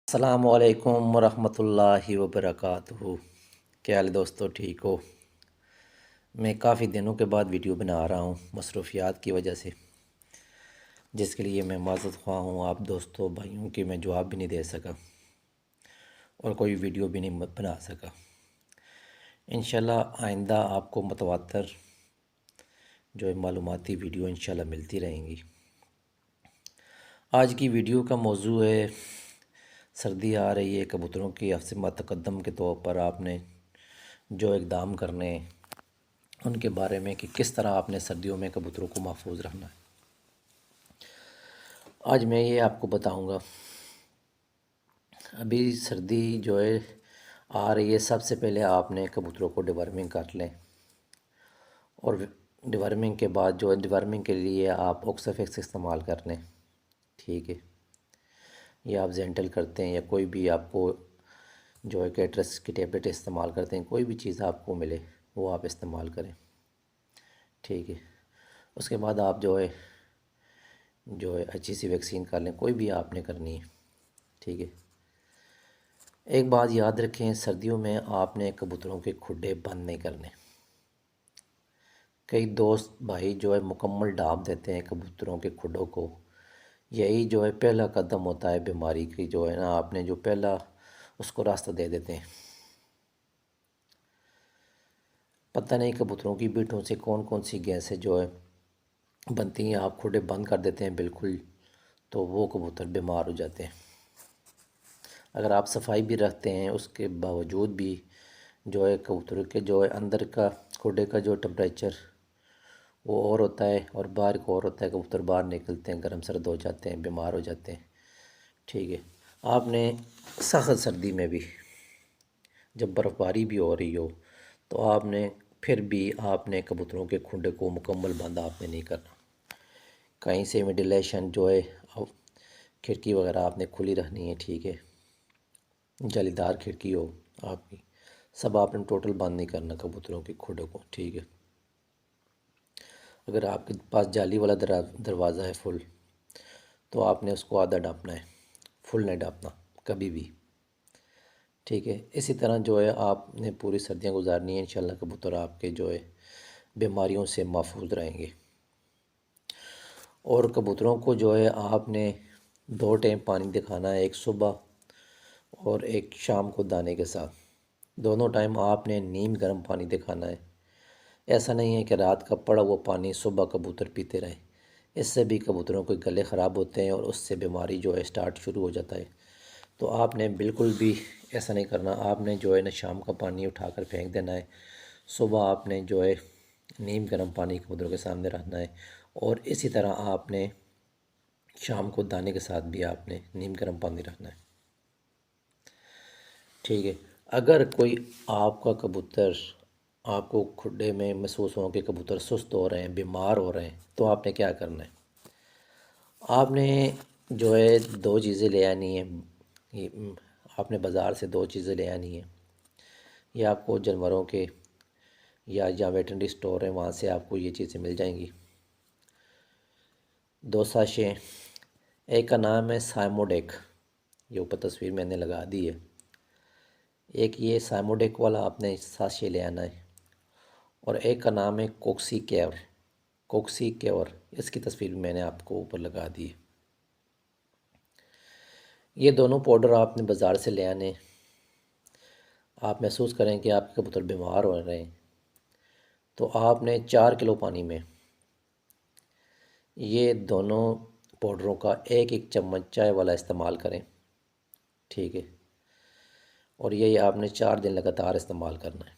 अस्सलामुअलैकुम वरहमतुल्लाहि वबरकातुहू। क्या हाल है दोस्तों, ठीक हो? मैं काफ़ी दिनों के बाद वीडियो बना रहा हूँ मसरूफ़ियात की वजह से, जिसके लिए मैं माज़रत ख़्वाह हूँ आप दोस्तों भाइयों की। मैं जवाब भी नहीं दे सका और कोई वीडियो भी नहीं बना सका। इंशाल्लाह आइंदा आपको मुतवातर जो है मालूमाती वीडियो इंशाल्लाह मिलती रहेंगी। आज की वीडियो का मौजू है, सर्दी आ रही है, कबूतरों की अफ़्ज़ तक़द्दुम के तौर पर आपने जो इक़दाम करने उनके बारे में कि किस तरह आपने सर्दियों में कबूतरों को महफूज रखना है, आज मैं ये आपको बताऊंगा। अभी सर्दी जो है आ रही है, सबसे पहले आपने कबूतरों को डिवर्मिंग कर लें और डिवर्मिंग के बाद जो है डिवर्मिंग के लिए आप ऑक्साफिक्स इस्तेमाल कर लें, ठीक है। या आप जेंटल करते हैं या कोई भी आपको जो है कैटरस की टेबलेट इस्तेमाल करते हैं, कोई भी चीज़ आपको मिले वो आप इस्तेमाल करें, ठीक है। उसके बाद आप जो है अच्छी सी वैक्सीन कर लें, कोई भी आपने करनी है, ठीक है। एक बात याद रखें, सर्दियों में आपने कबूतरों के खुड्डे बंद नहीं करने। कई दोस्त भाई जो है मुकम्मल ढाँप देते हैं कबूतरों के खुड्डों को। यही जो है पहला कदम होता है बीमारी की, जो है ना, आपने जो पहला उसको रास्ता दे देते हैं। पता नहीं कबूतरों की बीटों से कौन कौन सी गैसें जो है बनती हैं, आप खुड्डे बंद कर देते हैं बिल्कुल, तो वो कबूतर बीमार हो जाते हैं। अगर आप सफाई भी रखते हैं उसके बावजूद भी जो है कबूतर के जो है अंदर का खुडे का जो टेम्परेचर वो और होता है और बाहर का और होता है। कबूतर बाहर निकलते हैं, गर्म सर्द हो जाते हैं, बीमार हो जाते हैं, ठीक है। आपने सख्त सर्दी में भी जब बर्फ़बारी भी हो रही हो तो आपने फिर भी आपने कबूतरों के खुडे को मुकम्मल बंद आपने नहीं करना। कहीं से वेंटिलेशन जो है खिड़की वगैरह आपने खुली रखनी है, ठीक है। जालीदार खिड़की हो आपकी, सब आपने टोटल बंद नहीं करना कबूतरों के खुडों को, ठीक है। अगर आपके पास जाली वाला दरवाज़ा है फुल, तो आपने उसको आधा डाँपना है, फुल नहीं डाँपना कभी भी, ठीक है। इसी तरह जो है आपने पूरी सर्दियाँ गुजारनी है। इंशाल्लाह कबूतर आपके जो है बीमारियों से महफूज रहेंगे। और कबूतरों को जो है आपने 2 टाइम पानी दिखाना है, एक सुबह और एक शाम को दाने के साथ। दोनों टाइम आपने नीम गर्म पानी दिखाना है। ऐसा नहीं है कि रात का पड़ा हुआ पानी सुबह कबूतर पीते रहें, इससे भी कबूतरों के गले ख़राब होते हैं और उससे बीमारी जो है स्टार्ट शुरू हो जाता है। तो आपने बिल्कुल भी ऐसा नहीं करना। आपने जो है ना शाम का पानी उठाकर फेंक देना है, सुबह आपने जो है नीम गर्म पानी कबूतरों के सामने रखना है। और इसी तरह आपने शाम को दाने के साथ भी आपने नीम गर्म पानी रखना है, ठीक है। अगर कोई आपका कबूतर आपको खुडे में महसूस हो कि कबूतर सुस्त हो रहे हैं, बीमार हो रहे हैं, तो आपने क्या करना है, आपने जो है 2 चीज़ें ले आनी है। ये आपने बाज़ार से 2 चीज़ें ले आनी है। ये आपको जानवरों के या जहाँ वेटरनरी स्टोर है वहाँ से आपको ये चीज़ें मिल जाएंगी। 2 साशे, एक का नाम है साइमोडेक, ये ऊपर तस्वीर मैंने लगा दी है। एक ये साइमोडेक वाला आपने साशे ले आना है और एक का नाम है कोक्सी केयर। कोक्सी केयर, इसकी तस्वीर भी मैंने आपको ऊपर लगा दी है। ये दोनों पाउडर आपने बाज़ार से ले आने। आप महसूस करें कि आपके कबूतर बीमार हो रहे हैं, तो आपने 4 किलो पानी में ये दोनों पाउडरों का एक एक चम्मच चाय वाला इस्तेमाल करें, ठीक है। और ये आपने 4 दिन लगातार इस्तेमाल करना है।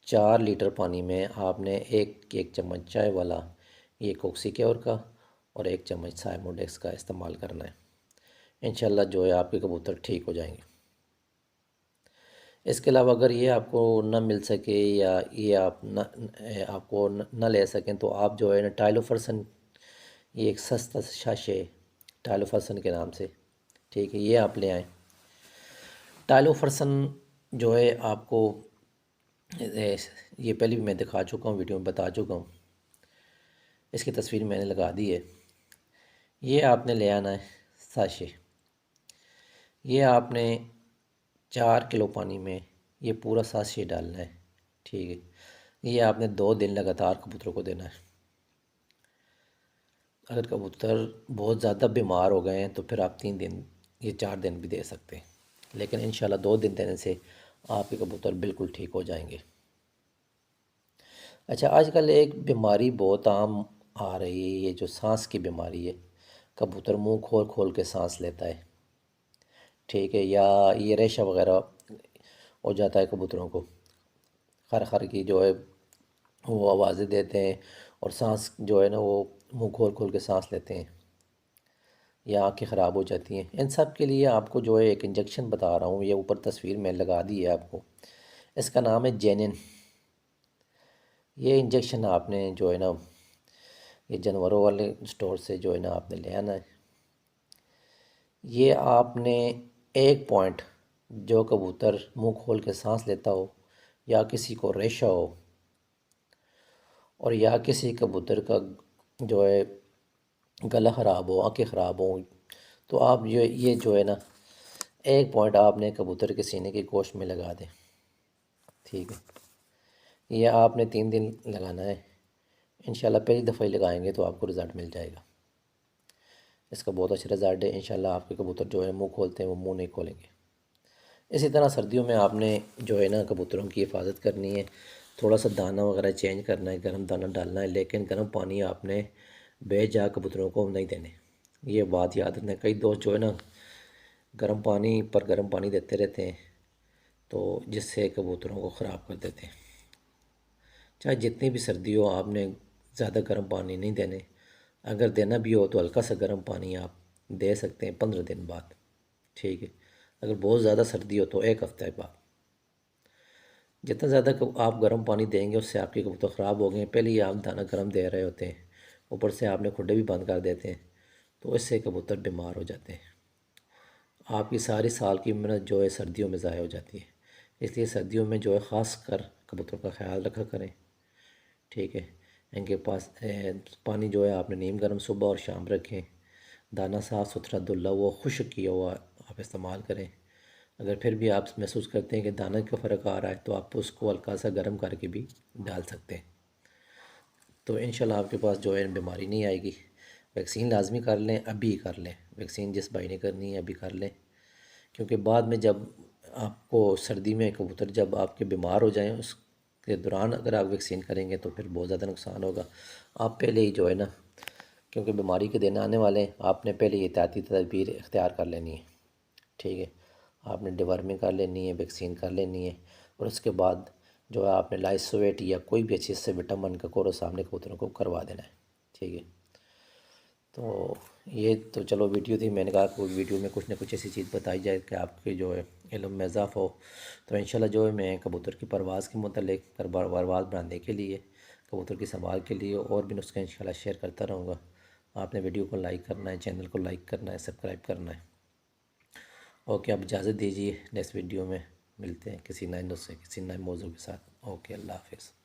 4 लीटर पानी में आपने एक एक चम्मच चाय वाला ये कोक्सीक्योर का और एक चम्मच साइमोडेक्स का इस्तेमाल करना है। इंशाल्लाह जो है आपके कबूतर ठीक हो जाएंगे। इसके अलावा अगर ये आपको न मिल सके या ये आप न आपको न ले सकें, तो आप जो है ना टाइलोफर्सन, ये एक सस्ता साशे टाइलोफर्सन के नाम से, ठीक है, ये आप ले आएँ। टाइलोफर्सन जो है आपको ये पहले भी मैं दिखा चुका हूँ, वीडियो में बता चुका हूँ, इसकी तस्वीर मैंने लगा दी है। ये आपने ले आना है साशे, ये आपने 4 किलो पानी में ये पूरा साँचे डालना है। ठीक है, ये आपने 2 दिन लगातार कबूतरों को देना है। अगर कबूतर बहुत ज़्यादा बीमार हो गए हैं तो फिर आप 3 दिन, ये 4 दिन भी दे सकते हैं, लेकिन इंशाल्लाह 2 दिन देने से आपके कबूतर बिल्कुल ठीक हो जाएंगे। अच्छा, आजकल एक बीमारी बहुत आम आ रही है, ये जो सांस की बीमारी है। कबूतर मुंह खोल खोल के सांस लेता है। ठीक है, या ये रेशा वगैरह हो जाता है कबूतरों को, खर खर की जो है वो आवाज़ें देते हैं, और सांस जो है ना वो मुंह खोल खोल के सांस लेते हैं, या आँखें ख़राब हो जाती हैं। इन सब के लिए आपको जो है एक इंजेक्शन बता रहा हूँ, ये ऊपर तस्वीर में लगा दी है आपको। इसका नाम है जेनिन। ये इंजेक्शन आपने जो है ना, ये जानवरों वाले स्टोर से जो है ना आपने ले आना है। ये आपने एक पॉइंट, जो कबूतर मुंह खोल के सांस लेता हो, या किसी को रेशा हो, और या किसी कबूतर का जो है गला ख़राब हो, आँखें ख़राब हो, तो आप ये जो है ना, एक पॉइंट आपने कबूतर के सीने की गोश्त में लगा दें। ठीक है, ये आपने 3 दिन लगाना है। इंशाल्लाह पहली दफ़ा ही लगाएंगे तो आपको रिज़ल्ट मिल जाएगा। इसका बहुत अच्छा रिज़ल्ट है। इंशाल्लाह आपके कबूतर जो है मुंह खोलते हैं वो मुंह नहीं खोलेंगे। इसी तरह सर्दियों में आपने जो है ना कबूतरों की हिफाजत करनी है। थोड़ा सा दाना वगैरह चेंज करना है, गर्म दाना डालना है, लेकिन गर्म पानी आपने बेजा कबूतरों को नहीं देने। ये बात याद रखना। कई दोस्त जो है ना गर्म पानी पर गर्म पानी देते रहते हैं, तो जिससे कबूतरों को ख़राब कर देते हैं। चाहे जितनी भी सर्दी हो, आपने ज़्यादा गर्म पानी नहीं देने। अगर देना भी हो तो हल्का सा गर्म पानी आप दे सकते हैं 15 दिन बाद। ठीक है, अगर बहुत ज़्यादा सर्दी हो तो 1 हफ्ते बाद। जितना ज़्यादा आप गर्म पानी देंगे उससे आपके कबूतर ख़राब हो गए। पहले ही आप दाना गर्म दे रहे होते हैं, ऊपर से आपने खुडे भी बंद कर देते हैं, तो इससे कबूतर बीमार हो जाते हैं। आपकी सारी साल की मेहनत जो है सर्दियों में ज़ाया हो जाती है। इसलिए सर्दियों में जो है ख़ास कर कबूतरों का ख्याल रखा करें। ठीक है, इनके पास पानी जो है आपने नीम गर्म सुबह और शाम रखें। दाना साफ़ सुथरा धुला हुआ खुश्क किया हुआ आप इस्तेमाल करें। अगर फिर भी आप महसूस करते हैं कि दाना का फ़र्क आ रहा है तो आप उसको हल्का सा गर्म करके भी डाल सकते हैं। तो इंशाल्लाह आपके पास जो है बीमारी नहीं आएगी। वैक्सीन लाजमी कर लें, अभी कर लें। वैक्सीन जिस भाई ने करनी है अभी कर लें, क्योंकि बाद में जब आपको सर्दी में कबूतर जब आपके बीमार हो जाएं, उसके दौरान अगर आप वैक्सीन करेंगे तो फिर बहुत ज़्यादा नुकसान होगा। आप पहले ही जो है ना, क्योंकि बीमारी के दिन आने वाले हैं, आपने पहले ही एहतियाती तदबीर इख्तियार कर लेनी है। ठीक है, आपने डिवर्मिंग कर लेनी है, वैक्सीन कर लेनी है, और उसके बाद जो है आपने लाइसोवेट या कोई भी अच्छी से विटामिन का कोर्स आपने कबूतरों को करवा देना है। ठीक है, तो ये तो चलो वीडियो थी। मैंने कहा कोई वीडियो में कुछ ना कुछ ऐसी चीज़ बताई जाए कि आपके जो है इल्म में इजाफ़ा हो। तो इंशाल्लाह जो है मैं कबूतर की परवाज़ के मुतल्लिक़ परवाज़ बढ़ाने के लिए, कबूतर की संभाल के लिए और भी नुस्खे इंशाल्लाह शेयर करता रहूँगा। आपने वीडियो को लाइक करना है, चैनल को लाइक करना है, सब्सक्राइब करना है। ओके, अब इजाज़त दीजिए। नेक्स्ट वीडियो में मिलते हैं किसी नए नुस्खे, किसी नए मौजू के साथ। ओके, अल्लाह हाफ़िज़।